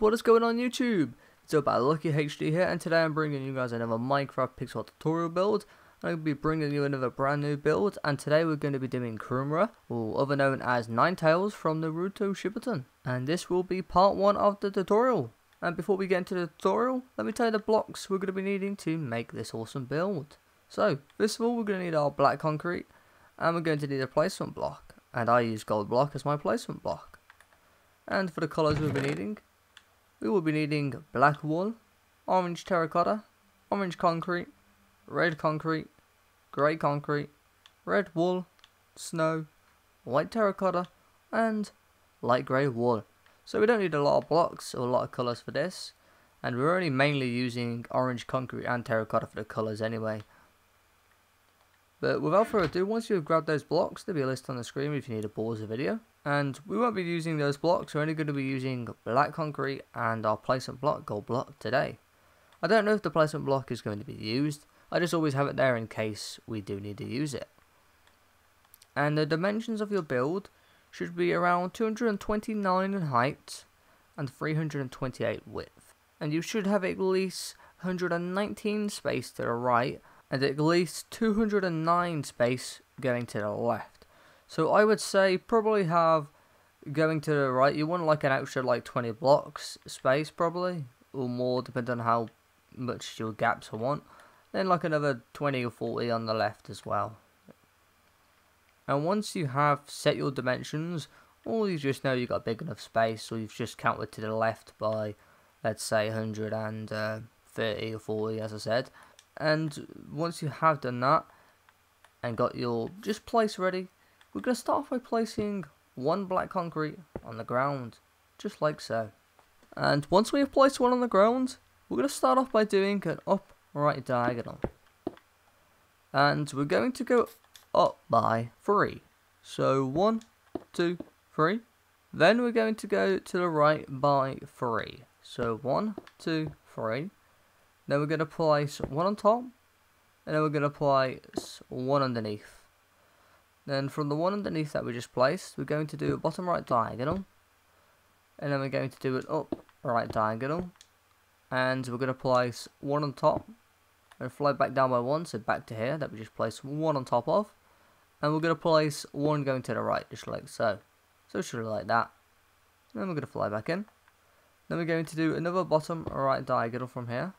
what is going on YouTube? It's about Lucky HD here, and today I'm bringing you guys another Minecraft pixel tutorial build. I'm going to be bringing you another brand new build, and today we're going to be doing Kurama, or other known as Ninetales from Naruto Shippuden. And this will be part 1 of the tutorial. And before we get into the tutorial, let me tell you the blocks we're going to be needing to make this awesome build. So, first of all, we're going to need our black concrete, and we're going to need a placement block. And I use gold block as my placement block. And for the colours we'll be needing, we will be needing black wool, orange terracotta, orange concrete, red concrete, grey concrete, red wool, snow, white terracotta, and light grey wool. So we don't need a lot of blocks or a lot of colours for this, and we're only mainly using orange concrete and terracotta for the colours anyway. But without further ado, once you've grabbed those blocks, there'll be a list on the screen if you need to pause the video. And we won't be using those blocks, we're only going to be using black concrete and our placement block, gold block, today. I don't know if the placement block is going to be used, I just always have it there in case we do need to use it. And the dimensions of your build should be around 229 in height and 328 width. And you should have at least 119 space to the right and at least 209 space going to the left. So I would say probably have going to the right, you want like an extra like 20 blocks space probably, or more depending on how much your gaps want. Then like another 20 or 40 on the left as well. And once you have set your dimensions, or you just know you got big enough space, or you've just counted to the left by, let's say 130 or 40 as I said. And once you have done that and got your just place ready, we're going to start off by placing one black concrete on the ground, just like so. And once we have placed one on the ground, we're going to start off by doing an upright diagonal. And we're going to go up by 3. So 1, 2, 3. Then we're going to go to the right by 3. So 1, 2, 3. Then we're going to place one on top, and then we're going to place one underneath. Then from the one underneath that we just placed, we're going to do a bottom right diagonal, and then we're going to do an up right diagonal, and we're going to place one on top, and fly back down by 1, so back to here, that we just placed one on top of, and we're going to place one going to the right, just like so. So it should look like that. And then we're going to fly back in. Then we're going to do another bottom right diagonal from here.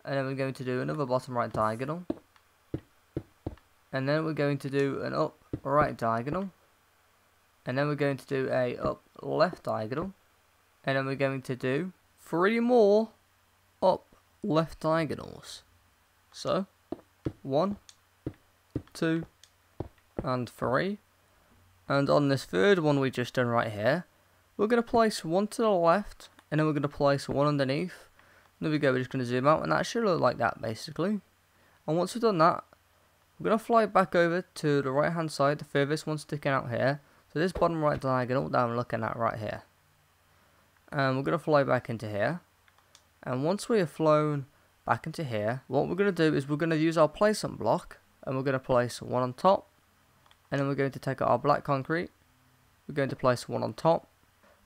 And then we're going to do another bottom right diagonal. And then we're going to do an up right diagonal. And then we're going to do a up left diagonal. And then we're going to do 3 more up left diagonals. So 1, 2, and 3. And on this third one we just done right here, we're going to place one to the left. And then we're going to place one underneath. There we go, we're just going to zoom out, and that should look like that basically. And once we've done that, we're going to fly back over to the right hand side, the furthest one sticking out here. So this bottom right diagonal that I'm looking at right here. And we're going to fly back into here. And once we have flown back into here, what we're going to do is we're going to use our placement block, and we're going to place one on top. And then we're going to take out our black concrete. We're going to place one on top.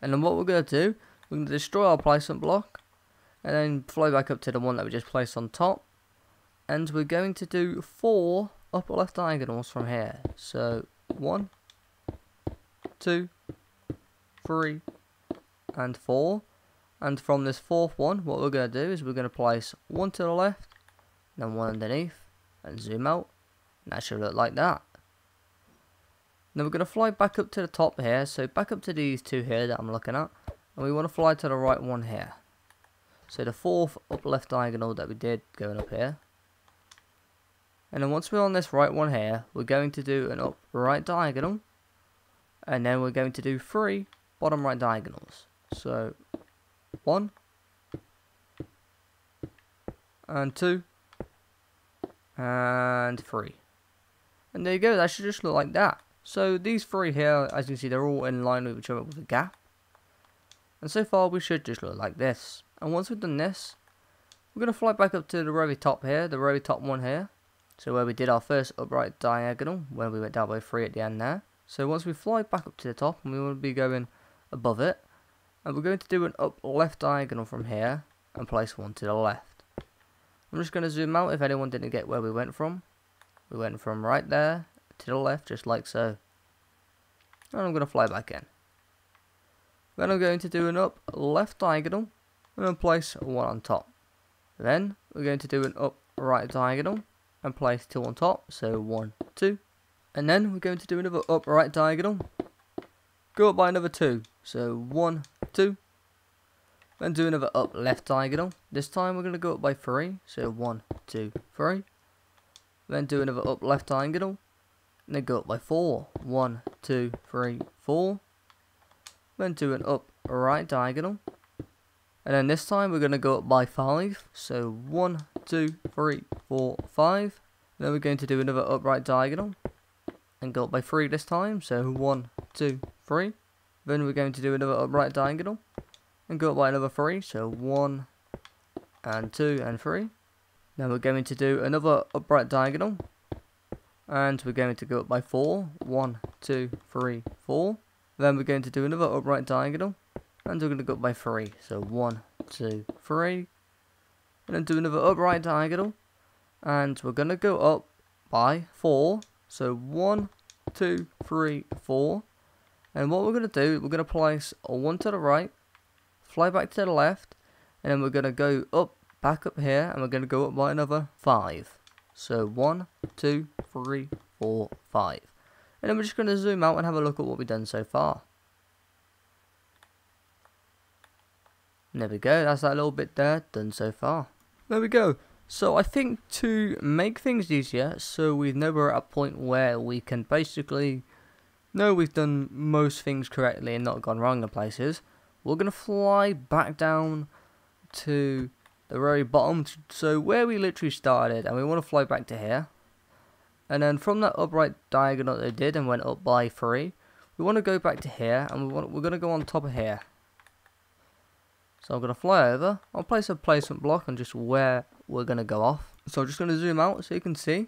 And then what we're going to do, we're going to destroy our placement block. And then fly back up to the one that we just placed on top. And we're going to do 4 upper left diagonals from here. So 1, 2, 3, and 4. And from this 4th one, what we're going to do is we're going to place one to the left, then one underneath, and zoom out. And that should look like that. Then we're going to fly back up to the top here. So back up to these 2 here that I'm looking at. And we want to fly to the right one here. So the 4th up left diagonal that we did going up here. And then once we're on this right one here, we're going to do an up right diagonal. And then we're going to do 3 bottom right diagonals. So 1, and 2, and 3. And there you go, that should just look like that. So these 3 here, as you can see, they're all in line with each other with a gap. And so far we should just look like this. And once we've done this, we're going to fly back up to the very top here, the very top one here. So where we did our first upright diagonal, where we went down by 3 at the end there. So once we fly back up to the top, and we want to be going above it, And we're going to do an up left diagonal from here and place one to the left. I'm just going to zoom out if anyone didn't get where we went from. We went from right there to the left, just like so. And I'm going to fly back in. Then I'm going to do an up left diagonal and then place one on top. Then we're going to do an up right diagonal and place two on top, so 1, 2. And then we're going to do another up right diagonal, go up by another 2, so 1, 2. Then do another up left diagonal. This time we're going to go up by 3, so 1, 2, 3. Then do another up left diagonal, and then go up by 4, 1, 2, 3, 4. Then do an up right diagonal, and then this time we're going to go up by 5, so 1, 2, 3, 4, 5. Then we're going to do another upright diagonal and go up by 3 this time, so 1, 2, 3. Then we're going to do another upright diagonal and go up by another 3, so 1 and 2 and 3. Then we're going to do another upright diagonal and we're going to go up by 4, 1, 2, 3, 4. Then we're going to do another upright diagonal and we're going to go up by 3, so 1, 2, 3. And then do another upright diagonal and we're going to go up by 4, so 1, 2, 3, 4. And what we're going to do, we're going to place a 1 to the right, fly back to the left, and then we're going to go up, back up here, and we're going to go up by another 5. So 1, 2, 3, 4, 5. And then we're just going to zoom out and have a look at what we've done so far. And there we go, that's that little bit there, done so far. There we go. So I think to make things easier, so we know we're at a point where we can basically know we've done most things correctly and not gone wrong in places, we're going to fly back down to the very bottom, so where we literally started, and we want to fly back to here. And then from that upright diagonal that they did and went up by 3, we want to go back to here, and we're going to go on top of here. So I'm going to fly over, I'll place a placement block on just where we're going to go off. So I'm just going to zoom out so you can see.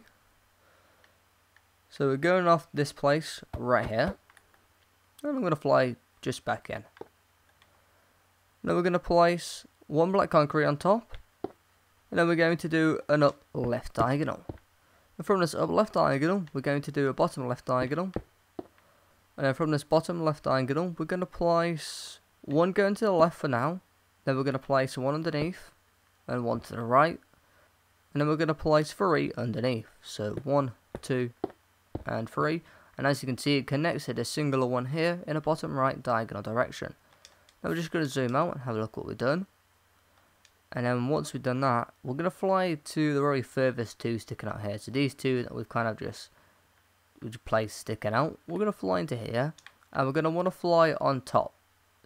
So we're going off this place right here. And I'm going to fly just back in. Then we're going to place one black concrete on top. And then we're going to do an up left diagonal. And from this up left diagonal, we're going to do a bottom left diagonal. And then from this bottom left diagonal, we're going to place one going to the left for now. Then we're going to place one underneath and one to the right. And then we're going to place 3 underneath. So 1, 2, and 3. And as you can see, it connects to this singular one here in a bottom right diagonal direction. Now we're just going to zoom out and have a look at what we've done. And then once we've done that, we're going to fly to the very furthest 2 sticking out here. So these 2 that we've kind of just placed sticking out, we're going to fly into here. And we're going to want to fly on top.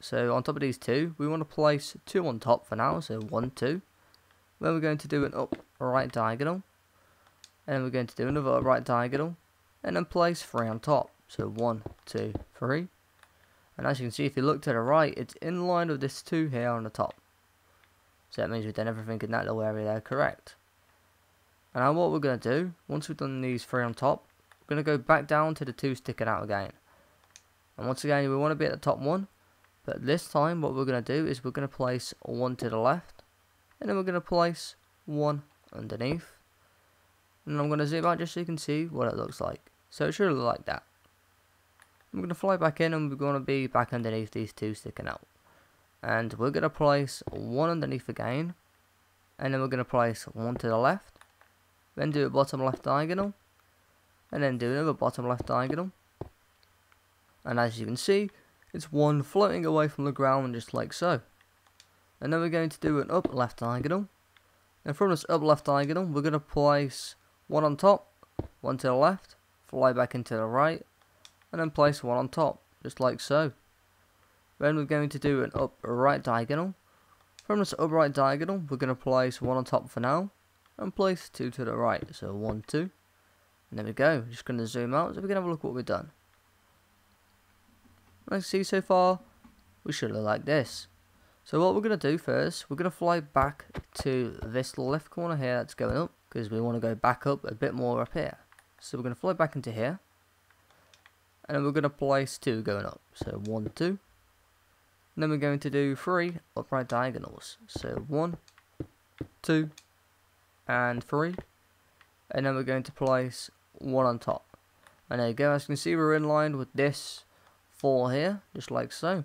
So on top of these 2, we want to place 2 on top for now. So 1, 2. Then we're going to do an up right diagonal. And then we're going to do another up right diagonal. And then place 3 on top. So 1, 2, 3. And as you can see, if you look to the right, it's in line with this 2 here on the top. So that means we've done everything in that little area there correct. And now what we're going to do, once we've done these 3 on top, we're going to go back down to the 2 sticking out again. And once again, we want to be at the top one. But this time, what we're going to do is we're going to place 1 to the left. And then we're going to place 1 underneath. And I'm going to zoom out just so you can see what it looks like. So it should look like that. I'm going to fly back in and we're going to be back underneath these 2 sticking out. And we're going to place 1 underneath again. And then we're going to place 1 to the left. Then do a bottom left diagonal. And then do another bottom left diagonal. And as you can see, it's 1 floating away from the ground just like so. And then we're going to do an up left diagonal. And from this up left diagonal, we're going to place 1 on top, 1 to the left, fly back into the right, and then place 1 on top, just like so. Then we're going to do an up right diagonal. From this up right diagonal, we're going to place 1 on top for now, and place 2 to the right, so 1, 2. And there we go, just going to zoom out so we can have a look at what we've done. As you see so far, we should look like this. So what we're going to do first, we're going to fly back to this left corner here that's going up, because we want to go back up a bit more up here. So we're going to fly back into here, and then we're going to place 2 going up. So 1, 2. And then we're going to do 3 upright diagonals. So 1, 2, and 3. And then we're going to place 1 on top. And there you go, as you can see we're in line with this 4 here, just like so.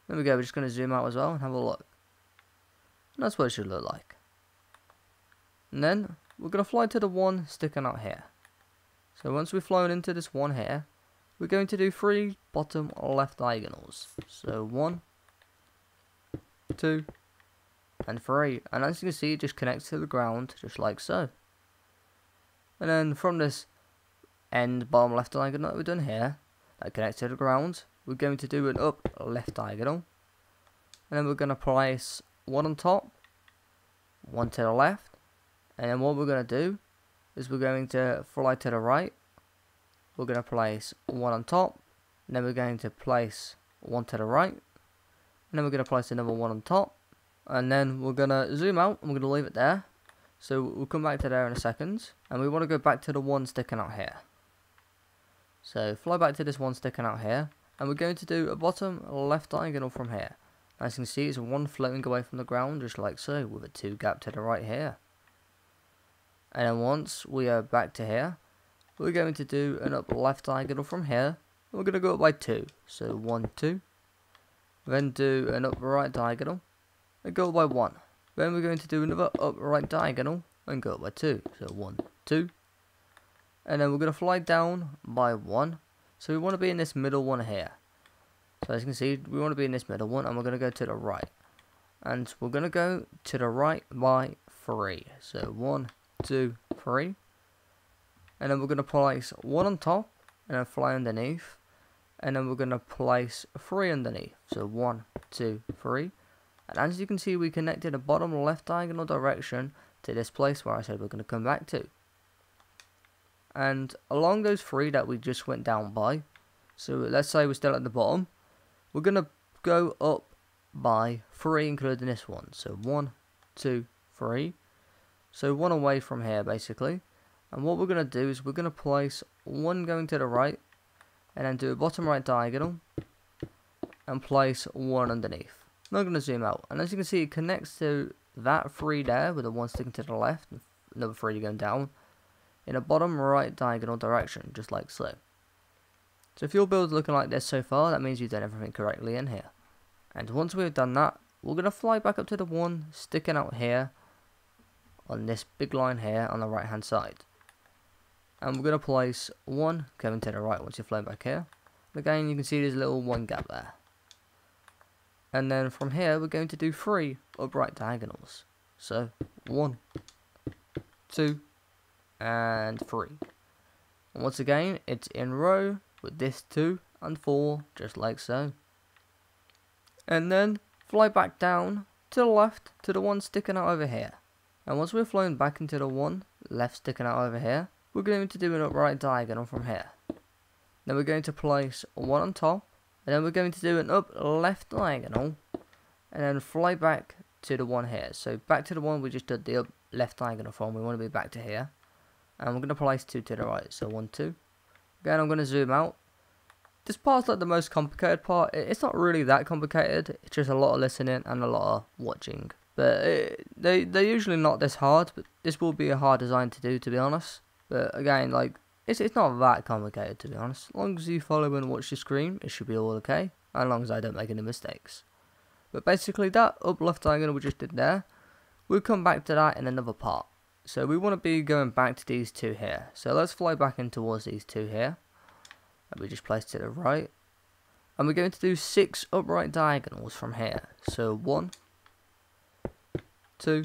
There we go, we're just going to zoom out as well and have a look. And that's what it should look like. And then we're going to fly to the one sticking out here. So once we've flown into this one here, we're going to do 3 bottom left diagonals. So 1, 2, and 3. And as you can see, it just connects to the ground, just like so. And then from this end bottom left diagonal that we've done here, that connects to the ground, we're going to do an up left diagonal. And then we're going to place 1 on top, 1 to the left. And then what we're going to do is we're going to fly to the right. We're going to place 1 on top. And then we're going to place 1 to the right. And then we're going to place another 1 on top. And then we're going to zoom out and we're going to leave it there. So we'll come back to there in a second. And we want to go back to the one sticking out here. So fly back to this one sticking out here. And we're going to do a bottom left diagonal from here. As you can see, it's 1 floating away from the ground, just like so, with a 2 gap to the right here. And then once we are back to here, we're going to do an up left diagonal from here. We're going to go up by 2. So 1, 2. Then do an up right diagonal and go up by 1. Then we're going to do another up right diagonal and go up by 2. So 1, 2. And then we're going to fly down by 1. So we want to be in this middle one here. So as you can see, we want to be in this middle one and we're going to go to the right. And we're going to go to the right by 3. So 1, 2, 3. And then we're going to place 1 on top and then fly underneath. And then we're going to place 3 underneath. So 1, 2, 3. And as you can see, we connected the bottom left diagonal direction to this place where I said we're going to come back to. And along those 3 that we just went down by, so let's say we're still at the bottom, we're going to go up by 3 including this one. So 1, 2, 3. So 1 away from here basically. And what we're going to do is we're going to place 1 going to the right and then do a bottom right diagonal and place 1 underneath. I'm not going to zoom out. And as you can see, it connects to that 3 there with the 1 sticking to the left, and another 3 going down in a bottom right diagonal direction, just like so. So if your build's looking like this so far, that means you've done everything correctly in here. And once we've done that, we're going to fly back up to the one sticking out here on this big line here on the right hand side. And we're going to place 1 going to the right once you've flown back here. And again, you can see there's a little 1 gap there. And then from here, we're going to do 3 upright diagonals. So 1, 2, and 3. And once again, it's in row with this 2 and 4, just like so. And then fly back down to the left to the one sticking out over here. And once we've flown back into the one left sticking out over here, we're going to do an upright diagonal from here. Then we're going to place 1 on top, and then we're going to do an up left diagonal, and then fly back to the one here. So back to the one we just did the up left diagonal from, we want to be back to here. And we're going to place 2 to the right, so 1, 2. Again, I'm going to zoom out. This part's like the most complicated part. It's not really that complicated, it's just a lot of listening and a lot of watching. But they're usually not this hard, but this will be a hard design to do, to be honest. But again, like, it's not that complicated, to be honest. As long as you follow and watch the screen, it should be all okay. As long as I don't make any mistakes. But basically, that up left diagonal we just did there, we'll come back to that in another part. So we want to be going back to these 2 here. So let's fly back in towards these 2 here. That we just placed to the right. And we're going to do 6 upright diagonals from here. So 1, 2,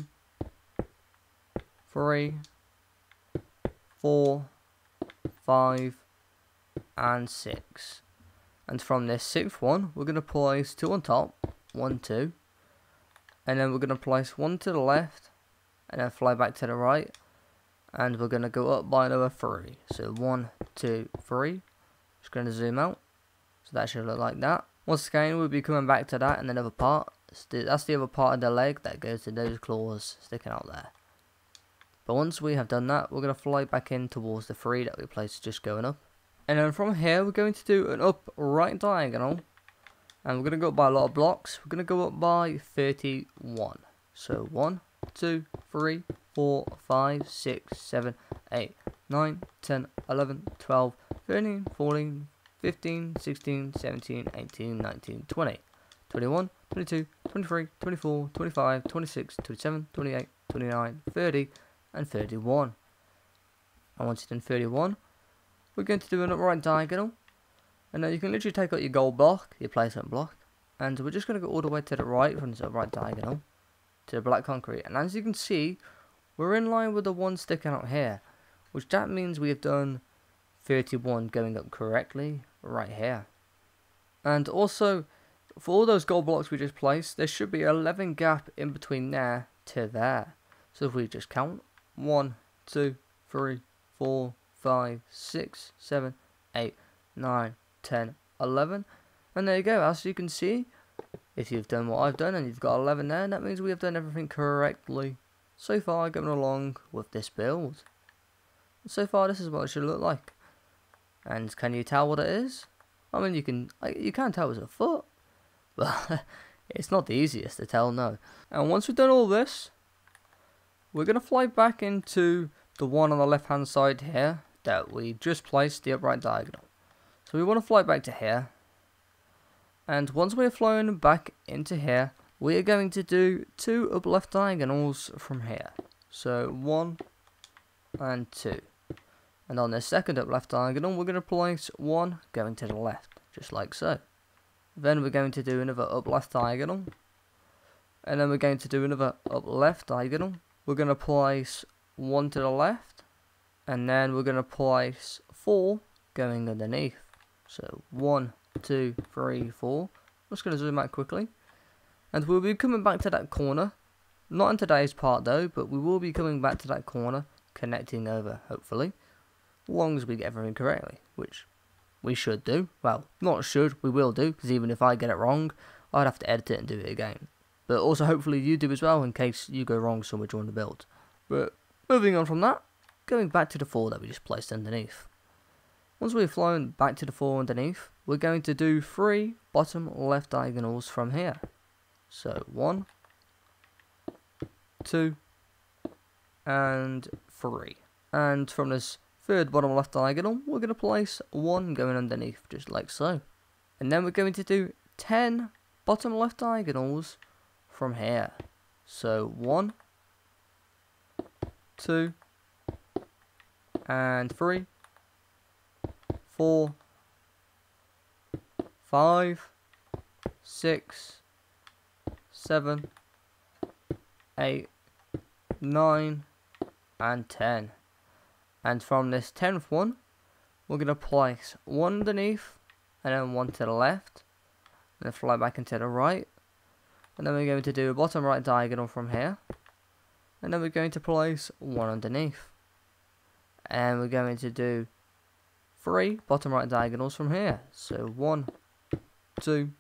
3, 4, 5, and 6. And from this 6th one, we're going to place 2 on top, 1, 2. And then we're going to place 1 to the left, and then fly back to the right. And we're going to go up by another 3. So 1, 2, 3. Just going to zoom out. So that should look like that. Once again, we'll be coming back to that in another part. That's the other part of the leg that goes to those claws sticking out there. But once we have done that, we're going to fly back in towards the 3 that we placed just going up. And then from here, we're going to do an up right diagonal. And we're going to go up by a lot of blocks. We're going to go up by 31. So 1, 2, 3, 4, 5, 6, 7, 8, 9, 10, 11, 12, 13, 14, 15, 16, 17, 18, 19, 20, 21, 22, 23, 24, 25, 26, 27, 28, 29, 30, and 31. And once you've done 31, we're going to do an upright diagonal. And now you can literally take out your gold block, your placement block, and we're just going to go all the way to the right from this upright diagonal to the black concrete. And as you can see, we're in line with the one sticking out here, which that means we have done 31 going up correctly right here. And also, for all those gold blocks we just placed, there should be 11 gap in between there to there. So if we just count 1, 2, 3, 4, 5, 6, 7, 8, 9, 10, 11, and there you go. As you can see, if you've done what I've done and you've got 11 there, that means we have done everything correctly so far going along with this build. So far this is what it should look like. And can you tell what it is? I mean, you can tell it's a foot, but it's not the easiest to tell, no. And once we've done all this, we're going to fly back into the one on the left hand side here that we just placed the upright diagonal. So we want to fly back to here, and once we're flown back into here, we are going to do 2 up left diagonals from here. So 1 and 2. And on the second up left diagonal, we're going to place 1 going to the left, just like so. Then we're going to do another up left diagonal, and then we're going to do another up left diagonal. We're going to place 1 to the left, and then we're going to place 4 going underneath. So 1, 2, 3, 4. I'm just going to zoom out quickly. And we'll be coming back to that corner. Not in today's part though, but we will be coming back to that corner, connecting over, hopefully. As long as we get everything correctly, which we should do. Well, not should, we will do, because even if I get it wrong, I'd have to edit it and do it again. But also hopefully you do as well, in case you go wrong somewhere during the build. But moving on from that, going back to the 4 that we just placed underneath. Once we've flown back to the 4 underneath, we're going to do 3 bottom left diagonals from here. So 1, 2, and 3. And from this third bottom left diagonal, we're going to place 1 going underneath, just like so. And then we're going to do 10 bottom left diagonals from here. So 1, 2, and 3, 4, 5, 6, 7, 8, 9, and 10. And from this 10th one, we're going to place 1 underneath, and then 1 to the left, and then fly back into the right. And then we're going to do a bottom right diagonal from here, and then we're going to place 1 underneath. And we're going to do 3 bottom right diagonals from here. So 1, 2,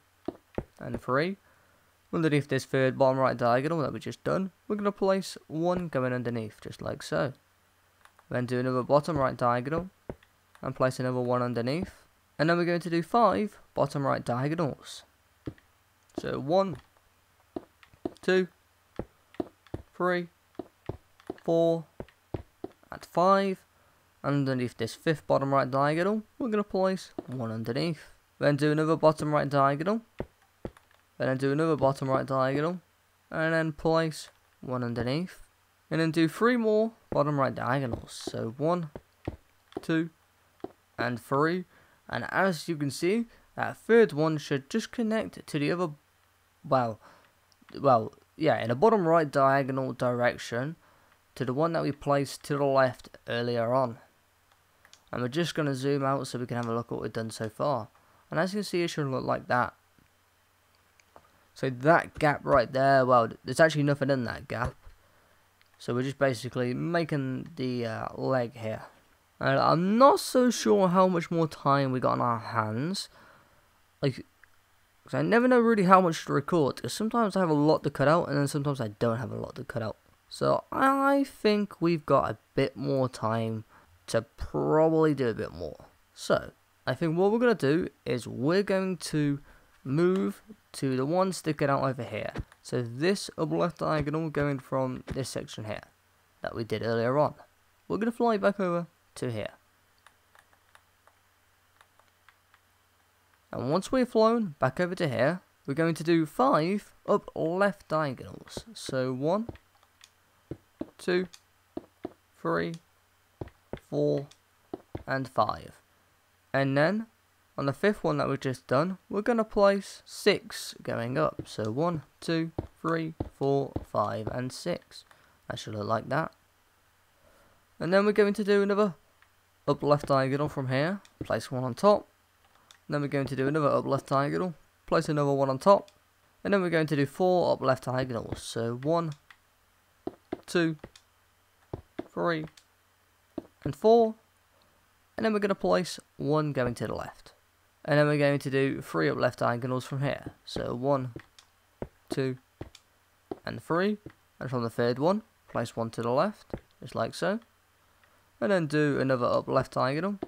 and 3. Underneath this third bottom right diagonal that we just done, we're going to place 1 going underneath, just like so. Then do another bottom right diagonal, and place another 1 underneath. And then we're going to do 5 bottom right diagonals. So 1, 2, 3, 4, and 5. Underneath this 5th bottom right diagonal, we're going to place 1 underneath. Then do another bottom right diagonal. Then do another bottom right diagonal. And then place 1 underneath. And then do 3 more bottom right diagonals. So 1, 2, and 3. And as you can see, that third one should just connect to the other, in the bottom right diagonal direction to the one that we placed to the left earlier on. And we're just going to zoom out so we can have a look at what we've done so far. And as you can see, it should look like that. So that gap right there, well, there's actually nothing in that gap. So we're just basically making the leg here. And I'm not so sure how much more time we got on our hands. Like, cause I never know really how much to record. Because sometimes I have a lot to cut out, and then sometimes I don't have a lot to cut out. So I think we've got a bit more time to probably do a bit more. So I think what we're going to do is we're going to move to the one sticking out over here. So this upper left diagonal going from this section here that we did earlier on. We're going to fly back over to here. And once we've flown back over to here, we're going to do 5 up left diagonals. So 1, 2, 3, 4, and 5. And then on the 5th one that we've just done, we're going to place 6 going up. So 1, 2, 3, 4, 5, and 6. That should look like that. And then we're going to do another up left diagonal from here. Place 1 on top. Then we're going to do another up left diagonal. Place another 1 on top. And then we're going to do 4 up left diagonals. So 1, 2, 3, and 4. And then we're going to place 1 going to the left. And then we're going to do 3 up left diagonals from here. So 1, 2, and 3. And from the 3rd one, place 1 to the left, just like so. And then do another up left diagonal.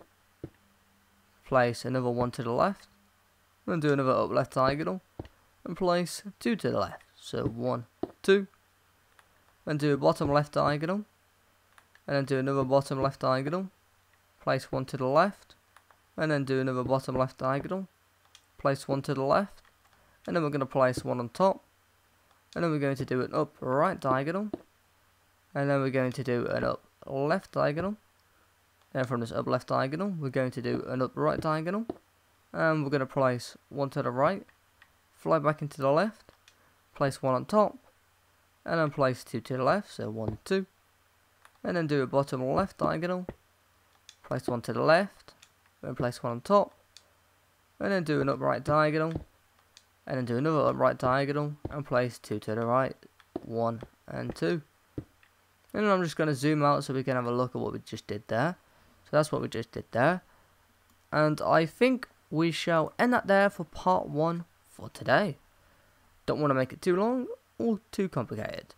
Place another 1 to the left. Then do another up left diagonal. And place 2 to the left. So 1, 2. Then do a bottom left diagonal. And then do another bottom left diagonal. Place 1 to the left. And then do another bottom left diagonal. Place 1 to the left. And then we're going to place 1 on top. And then we're going to do an up right diagonal. And then we're going to do an up left diagonal. And from this up left diagonal, we're going to do an up right diagonal. And we're going to place 1 to the right. Fly back into the left. Place 1 on top. And then place 2 to the left. So 1, 2. And then do a bottom left diagonal. Place 1 to the left. Then place 1 on top. And then do an upright diagonal. And then do another upright diagonal. And place 2 to the right. 1 and 2. And then I'm just going to zoom out so we can have a look at what we just did there. So that's what we just did there. And I think we shall end that there for part 1 for today. Don't want to make it too long or too complicated.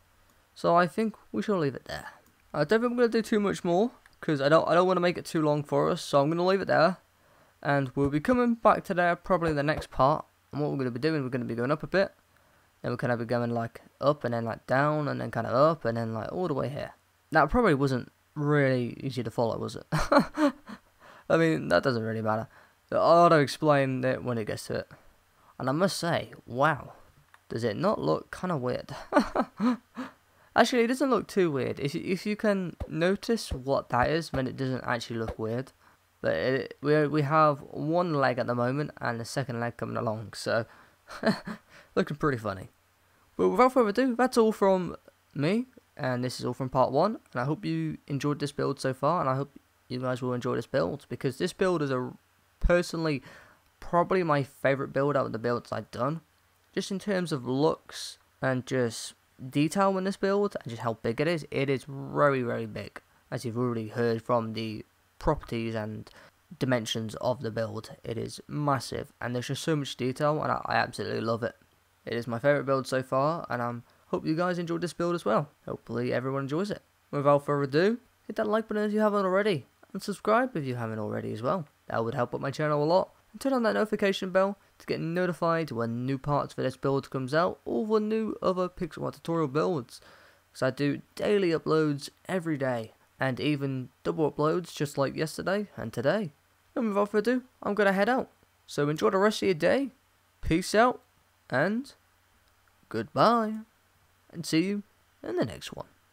So I think we shall leave it there. I don't think I'm going to do too much more, because I don't want to make it too long for us. So I'm going to leave it there. And we'll be coming back to there probably in the next part. And what we're going to be doing, we're going to be going up a bit. Then we're kind of be going like up and then like down and then kind of up and then like all the way here. That probably wasn't really easy to follow, was it? I mean, that doesn't really matter. I'll explain it when it gets to it. And I must say, wow, does it not look kind of weird? Actually, it doesn't look too weird. If you can notice what that is, then it doesn't actually look weird. But we have one leg at the moment and the second leg coming along, so looking pretty funny. But without further ado, that's all from me, and this is all from part 1. And I hope you enjoyed this build so far, and I hope you guys will enjoy this build, because this build is personally probably my favourite build out of the builds I've done. Just in terms of looks and just detail in this build, and just how big it is very, very big, as you've already heard from the properties and dimensions of the build. It is massive, and there's just so much detail, and I absolutely love it. It is my favourite build so far, and I hope you guys enjoyed this build as well. Hopefully everyone enjoys it. Without further ado, hit that like button if you haven't already, and subscribe if you haven't already as well. That would help out my channel a lot. And turn on that notification bell to get notified when new parts for this build comes out, or when new other pixel art tutorial builds. Because I do daily uploads every day, and even double uploads just like yesterday and today. And without further ado, I'm going to head out. So enjoy the rest of your day. Peace out, and goodbye. And see you in the next one.